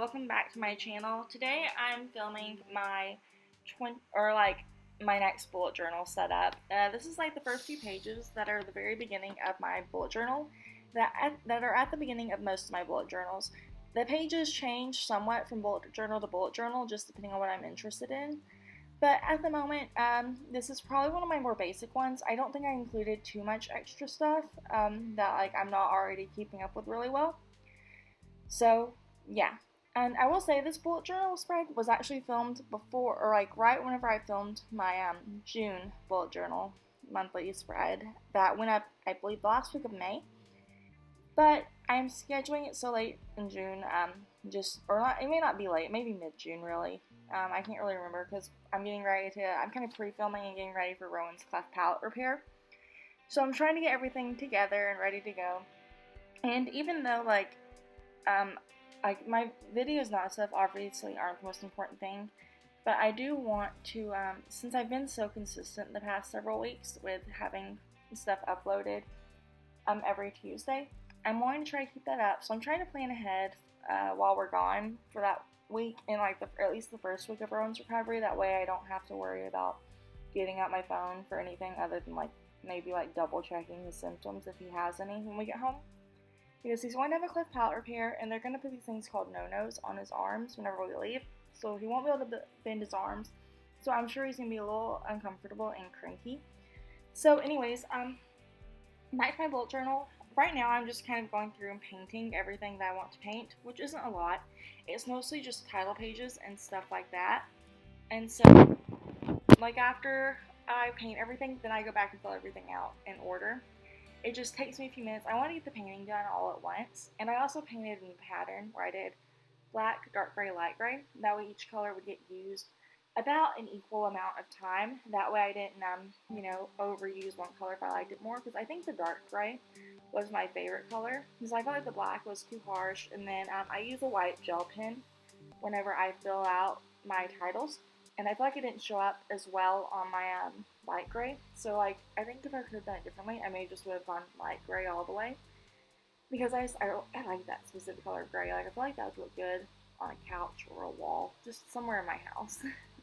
welcome back to my channel. Today I'm filming my my next bullet journal setup. This is like the first few pages that are the very beginning of my bullet journal that are at the beginning of most of my bullet journals. The pages change somewhat from bullet journal to bullet journal just depending on what I'm interested in. But at the moment, this is probably one of my more basic ones. I don't think I included too much extra stuff that I'm not already keeping up with really well. So yeah, and I will say this bullet journal spread was actually filmed before, or right whenever I filmed my June bullet journal monthly spread that went up, I believe, the last week of May. But I'm scheduling it so late in June, it may not be late, maybe mid-June really. I can't really remember because I'm kind of pre-filming and getting ready for Rowan's cleft palate repair. So I'm trying to get everything together and ready to go. And even though my videos and stuff obviously aren't the most important thing, but I do want to, since I've been so consistent the past several weeks with having stuff uploaded every Tuesday, I'm wanting to try to keep that up. So I'm trying to plan ahead while we're gone for that week, and at least the first week of Rowan's recovery. That way I don't have to worry about getting out my phone for anything other than maybe double checking his symptoms if he has any when we get home. Because he's going to have a cleft palate repair, and they're going to put these things called no-nos on his arms whenever we leave. So he won't be able to bend his arms. So I'm sure he's going to be a little uncomfortable and cranky. So anyways, back to my bullet journal. Right now I'm just kind of going through and painting everything that I want to paint, which isn't a lot. It's mostly just title pages and stuff like that. And so, after I paint everything, then I go back and fill everything out in order. It just takes me a few minutes. I want to get the painting done all at once. And I also painted in a pattern where I did black, dark gray, light gray. That way each color would get used about an equal amount of time. That way I didn't, overuse one color if I liked it more. Because I think the dark gray was my favorite color. Because I felt like the black was too harsh. And then I use a white gel pen whenever I fill out my titles. And I feel like it didn't show up as well on my light gray. So I think if I could have done it differently, I may just would have gone light gray all the way. Because I like that specific color of gray. I feel like that would look good on a couch or a wall, just somewhere in my house.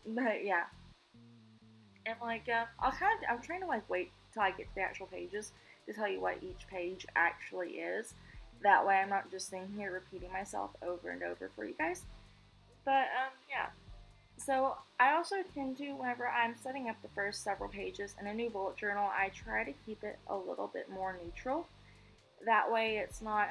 But yeah. And I'm trying to wait till I get to the actual pages to tell you what each page actually is. That way I'm not just sitting here repeating myself over and over for you guys. But yeah. So I also tend to, whenever I'm setting up the first several pages in a new bullet journal, I try to keep it a little bit more neutral. That way it's not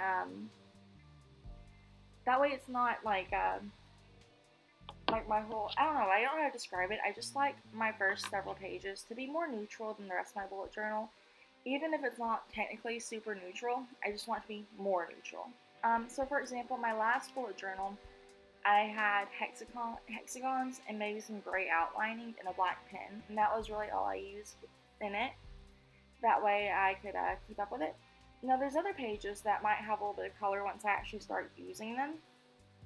my whole, I don't know how to describe it. I just like my first several pages to be more neutral than the rest of my bullet journal. Even if it's not technically super neutral, I just want it to be more neutral. So for example, my last bullet journal, I had hexagons and maybe some gray outlining and a black pen, and that was really all I used in it. That way I could keep up with it. Now there's other pages that might have a little bit of color once I actually start using them,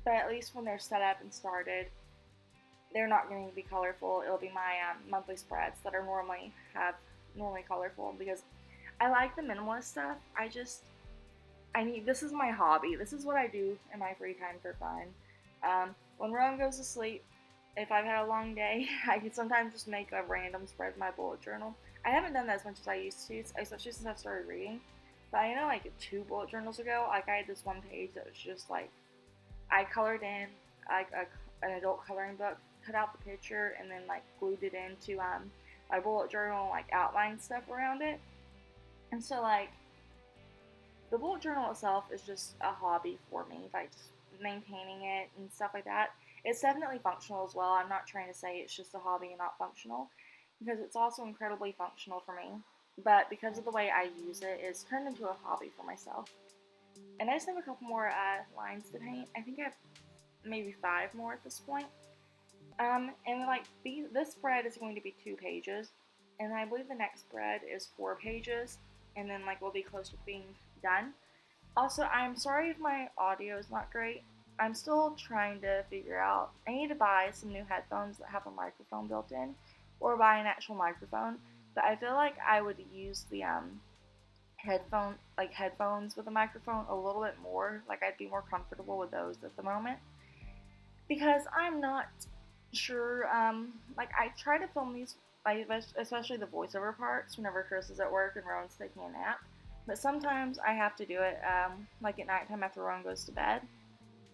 but at least when they're set up and started, they're not going to be colorful. It'll be my monthly spreads that are normally colorful because I like the minimalist stuff. This is my hobby. This is what I do in my free time for fun. When Rowan goes to sleep, if I've had a long day, I can sometimes just make a random spread in my bullet journal. I haven't done that as much as I used to, especially since I've started reading. But I know 2 bullet journals ago, I had this one page that was just I colored in an adult coloring book, cut out the picture, and then glued it into my bullet journal, outlined stuff around it. And so the bullet journal itself is just a hobby for me, just maintaining it and stuff like that. It's definitely functional as well. I'm not trying to say it's just a hobby and not functional, because it's also incredibly functional for me. But because of the way I use it, it's turned into a hobby for myself. And I just have a couple more lines to paint. I think I have maybe 5 more at this point. And this spread is going to be 2 pages, and I believe the next spread is 4 pages, and then we'll be close to being done. Also, I'm sorry if my audio is not great. I'm still trying to figure out. I need to buy some new headphones that have a microphone built in, or buy an actual microphone. But I feel like I would use the headphones with a microphone a little bit more. I'd be more comfortable with those at the moment. because I'm not sure. Like I try to film these, like especially the voiceover parts, whenever Chris is at work and Rowan's taking a nap. But sometimes I have to do it, like at nighttime after Rowan goes to bed,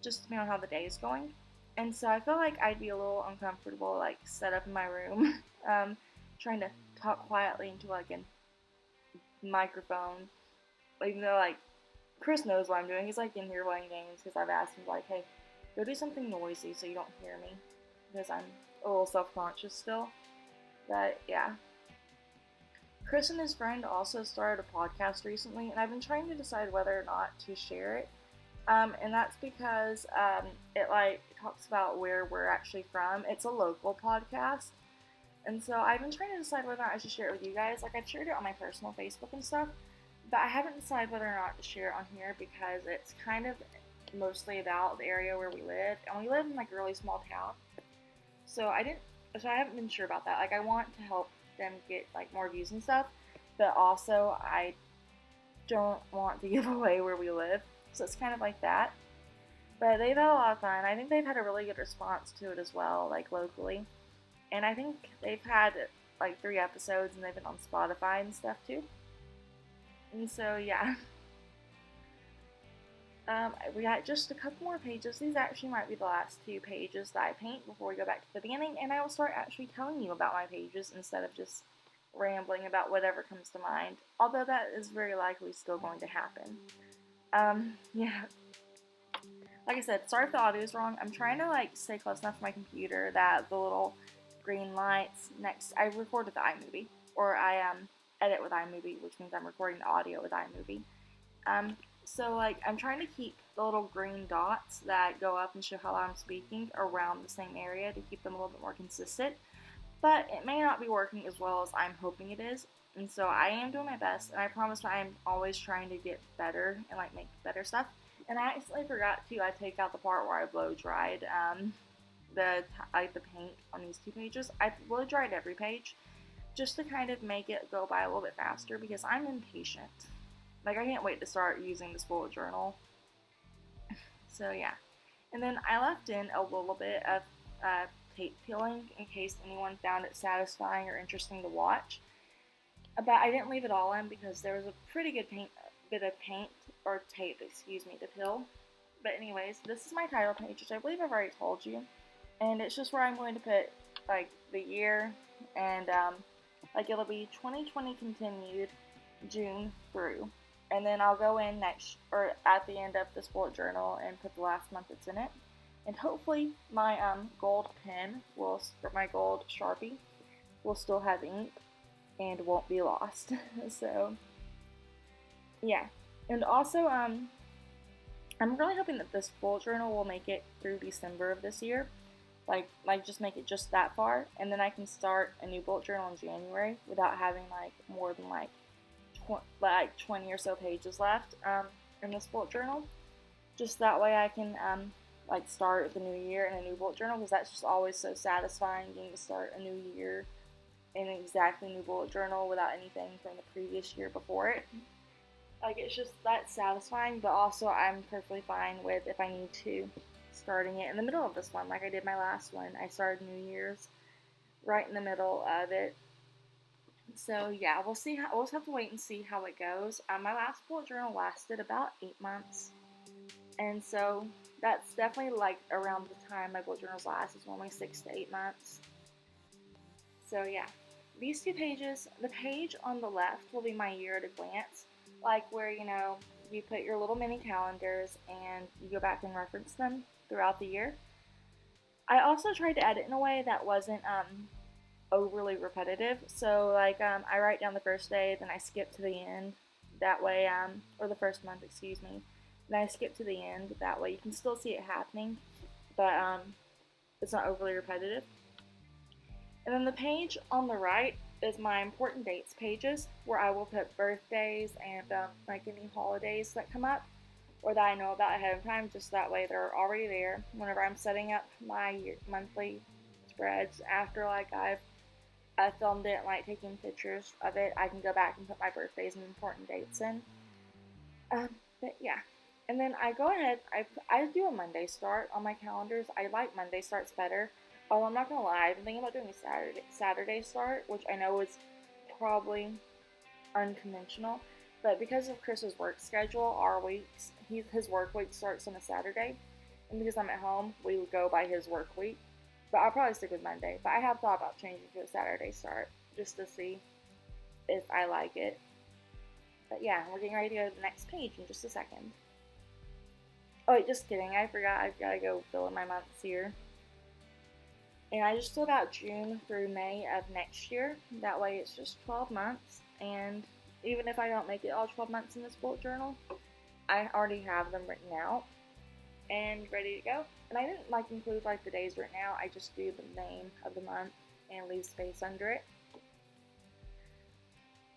just depending on how the day is going. And so I feel like I'd be a little uncomfortable, like set up in my room, trying to talk quietly into like a microphone, even though like Chris knows what I'm doing. He's like in here playing games because I've asked him like, hey, go do something noisy so you don't hear me, because I'm a little self-conscious still. But yeah. Chris and his friend also started a podcast recently, and I've been trying to decide whether or not to share it. And that's because it like talks about where we're actually from. It's a local podcast, and so I've been trying to decide whether or not I should share it with you guys. Like I've shared it on my personal Facebook and stuff, but I haven't decided whether or not to share it on here because it's kind of mostly about the area where we live, and we live in like a really small town. So I haven't been sure about that. Like I want to help them get like more views and stuff, but also I don't want to give away where we live. So it's kind of like that. But they've had a lot of fun. I think they've had a really good response to it as well, like locally. And I think they've had like 3 episodes and they've been on Spotify and stuff too. And so yeah. We got just a couple more pages. These actually might be the last 2 pages that I paint before we go back to the beginning, and I will start actually telling you about my pages instead of just rambling about whatever comes to mind, although that is very likely still going to happen. Yeah. Like I said, sorry if the audio is wrong. I'm trying to like stay close enough to my computer that the little green lights next. I record with iMovie, or I edit with iMovie, which means I'm recording the audio with iMovie. So like I'm trying to keep the little green dots that go up and show how I'm speaking around the same area to keep them a little bit more consistent. But it may not be working as well as I'm hoping it is. And so I am doing my best, and I promise I'm always trying to get better and like make better stuff. And I actually forgot to take out the part where I blow dried the paint on these 2 pages. I blow dried every page just to kind of make it go by a little bit faster because I'm impatient. Like I can't wait to start using this bullet journal. So yeah. And then I left in a little bit of tape peeling in case anyone found it satisfying or interesting to watch. But I didn't leave it all in because there was a pretty good bit of paint or tape, to peel. But anyways, this is my title page, which I believe I've already told you. And it's just where I'm going to put like the year and like it'll be 2020 continued June through. And then I'll go in next or at the end of this bullet journal and put the last month that's in it. And hopefully my gold my gold Sharpie will still have ink and won't be lost. So yeah. And also I'm really hoping that this bullet journal will make it through December of this year. Like just make it just that far, and then I can start a new bullet journal in January without having like more than like 20 or so pages left in this bullet journal. Just that way I can like start the new year in a new bullet journal, because that's just always so satisfying getting to start a new year in an exactly new bullet journal without anything from the previous year before it. Like it's just that satisfying, but also I'm perfectly fine with if I need to starting it in the middle of this one, like I did my last one. I started New Year's right in the middle of it. So yeah, we'll just have to wait and see how it goes. My last bullet journal lasted about 8 months, and so that's definitely like around the time my bullet journals last is normally 6 to 8 months. So yeah, these 2 pages, the page on the left will be my year at a glance, like where you put your little mini calendars and you go back and reference them throughout the year. I also tried to edit in a way that wasn't overly repetitive. So like I write down the first day, then I skip to the end. That way, or the first month, excuse me. Then I skip to the end. That way you can still see it happening, but it's not overly repetitive. And then the page on the right is my important dates pages, where I will put birthdays and like any holidays that come up or that I know about ahead of time, just that way they're already there whenever I'm setting up my monthly spreads. After like I filmed it and like taking pictures of it, I can go back and put my birthdays and important dates in. But yeah. And then I go ahead, I do a Monday start on my calendars. I like Monday starts better. Although I'm not gonna lie, I've been thinking about doing a Saturday start, which I know is probably unconventional. But because of Chris's work schedule, his work week starts on a Saturday, and because I'm at home, we would go by his work week. But I'll probably stick with Monday. But I have thought about changing to a Saturday start just to see if I like it. But yeah, we're getting ready to go to the next page in just a second. Oh wait, just kidding. I forgot. I've got to go fill in my months here. And I just filled out June through May of next year. That way it's just 12 months. And even if I don't make it all 12 months in this bullet journal, I already have them written out and ready to go. And I didn't include the days written out. I just do the name of the month and leave space under it.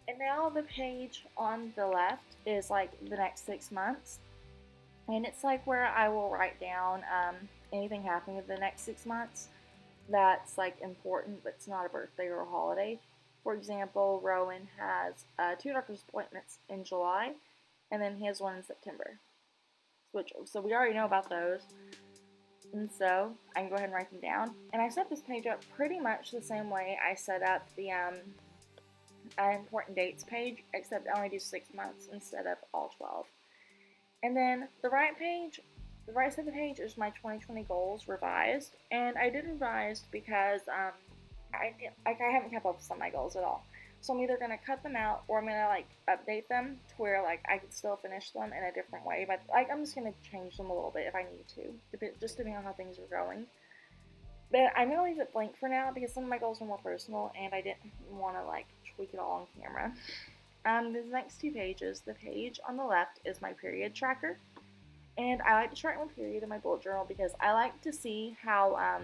And now the page on the left is the next 6 months. And it's where I will write down anything happening in the next 6 months that's important, but it's not a birthday or a holiday. For example, Rowan has 2 doctor's appointments in July, and then he has one in September. So we already know about those. And so I can go ahead and write them down. And I set this page up pretty much the same way I set up the important dates page, except I only do 6 months instead of all 12. And then the right side of the page is my 2020 goals revised. And I did revise because I haven't kept up with some of my goals at all. So I'm either going to cut them out or I'm going to update them to where I can still finish them in a different way. But I'm just going to change them a little bit if I need to, just depending on how things are going. But I'm going to leave it blank for now because some of my goals are more personal and I didn't want to tweak it all on camera. The next 2 pages, the page on the left is my period tracker. And I like to track my period in my bullet journal because I like to see how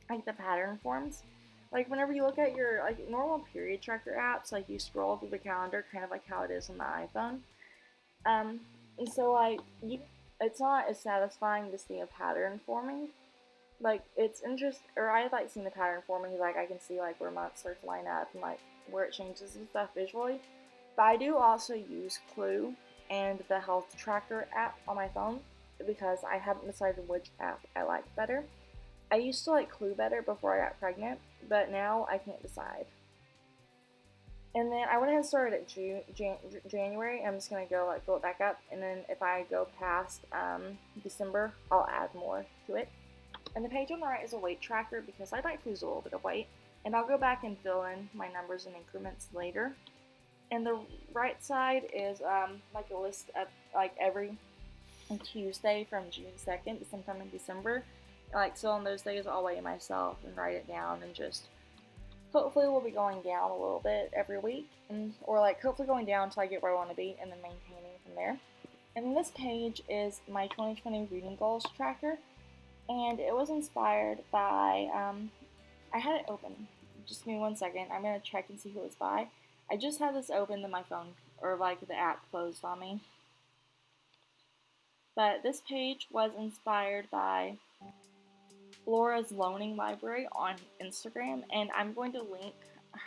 the pattern forms. Whenever you look at your normal period tracker apps, you scroll through the calendar, kind of how it is on the iPhone. And so it's not as satisfying to see a pattern forming. It's interesting, or I like seeing the pattern forming because I can see where months start to line up and where it changes and stuff visually. But I do also use Clue and the health tracker app on my phone because I haven't decided which app I like better. I used to like Clue better before I got pregnant, but now I can't decide. And then I went ahead and started at January. I'm just going to go fill it back up, and then if I go past December, I'll add more to it. And the page on the right is a weight tracker because I'd like to lose a little bit of weight, and I'll go back and fill in my numbers and increments later. And the right side is a list of every Tuesday from June 2nd to sometime in December. So on those days I'll weigh myself and write it down, and just hopefully we'll be going down a little bit every week, or hopefully going down until I get where I want to be and then maintaining from there. And then this page is my 2020 reading goals tracker, and it was inspired by, I had it open. Just give me 1 second. I'm going to check and see who it's by. I just had this open, then my phone, or the app closed on me. But this page was inspired by Laura's Loaning Library on Instagram, and I'm going to link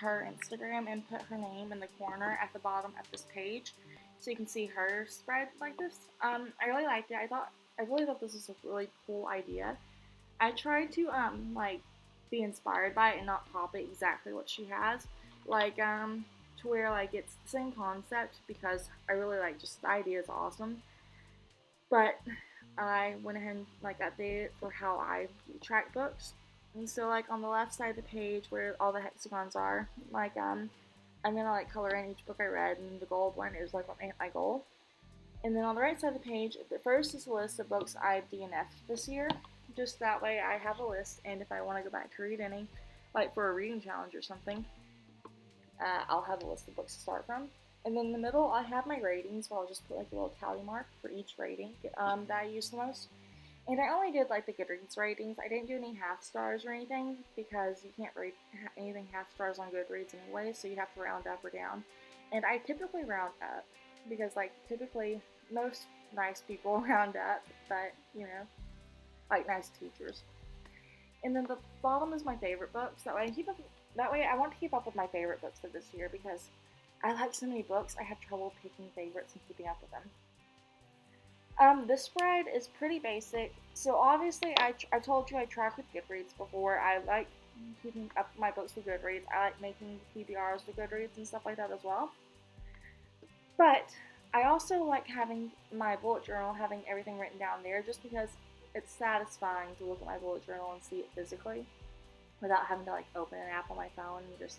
her Instagram and put her name in the corner at the bottom of this page so you can see her spread like this. I really liked it. I really thought this was a really cool idea. I tried to be inspired by it and not copy exactly what she has, to where it's the same concept, because I really just the idea is awesome. But I went ahead and updated it for how I track books. And so on the left side of the page where all the hexagons are, I'm gonna color in each book I read, and the gold one is what made my goal. And then on the right side of the page, the first is a list of books I've DNF'd this year. Just that way I have a list, and if I want to go back to read any, for a reading challenge or something, I'll have a list of books to start from. And then in the middle, I have my ratings, where I'll just put a little tally mark for each rating that I use the most. And I only did the Goodreads ratings. I didn't do any half stars or anything, because you can't rate anything half stars on Goodreads anyway, so you have to round up or down. And I typically round up, because typically most nice people round up, but nice teachers. And then the bottom is my favorite books. That way I want to keep up with my favorite books for this year, because I like so many books, I have trouble picking favorites and keeping up with them. This spread is pretty basic. So obviously, I told you I track with Goodreads before. I like keeping up my books with Goodreads. I like making PBRs with Goodreads and stuff like that as well. But I also like having my bullet journal, having everything written down there, just because it's satisfying to look at my bullet journal and see it physically without having to like open an app on my phone and just,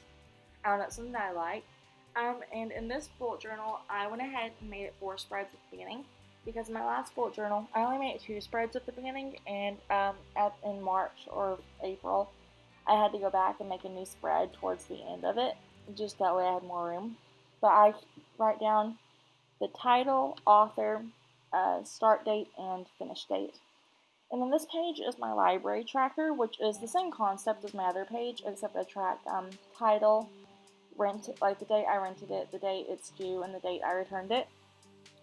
I don't know, it's something that I like. And in this bullet journal, I went ahead and made it 4 spreads at the beginning, because in my last bullet journal, I only made 2 spreads at the beginning, and in March or April, I had to go back and make a new spread towards the end of it, just that way I had more room. But I write down the title, author, start date, and finish date. And then this page is my library tracker, which is the same concept as my other page, except I track title, rent, like the date I rented it, the date it's due, and the date I returned it.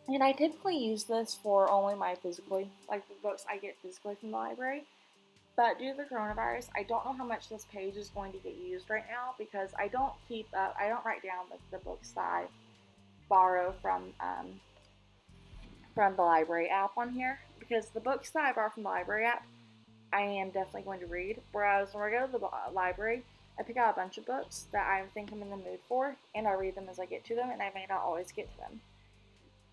And I typically use this for only my physically, like the books I get physically from the library. But due to the coronavirus, I don't know how much this page is going to get used right now, because I don't keep up, I don't write down the books that I borrow from the library app on here, because the books that I borrow from the library app, I am definitely going to read. Whereas when I go to the library, I pick out a bunch of books that I think I'm in the mood for, and I read them as I get to them, and I may not always get to them.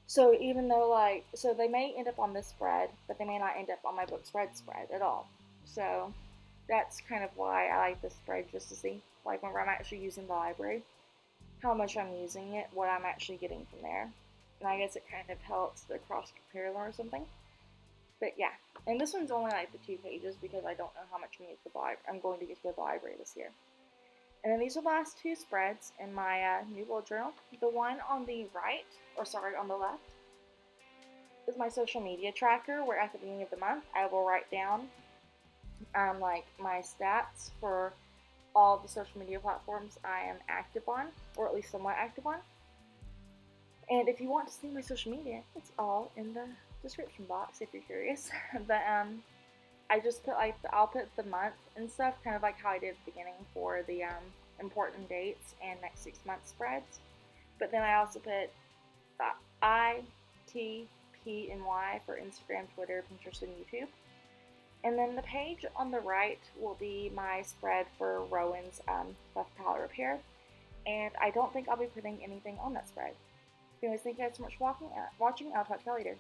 So even though so they may end up on this spread, but they may not end up on my book spread at all. So that's kind of why I like this spread, just to see, like, whenever I'm actually using the library, how much I'm using it, what I'm actually getting from there. And I guess it kind of helps the cross compare or something. But yeah, and this one's only like the 2 pages, because I don't know how much I'm going to get to the library this year. And then these are the last 2 spreads in my new bullet journal. The one on the right, or sorry, on the left, is my social media tracker, where at the beginning of the month I will write down like my stats for all the social media platforms I am active on, or at least somewhat active on. And if you want to see my social media, it's all in the description box if you're curious. But I just put I'll put the month and stuff, kind of like how I did at the beginning for the important dates and next 6 month spreads. But then I also put I, T, P, and Y for Instagram, Twitter, Pinterest, and YouTube. And then the page on the right will be my spread for Rowan's cleft palate repair. And I don't think I'll be putting anything on that spread. Anyways, thank you guys so much for watching. I'll talk to you later.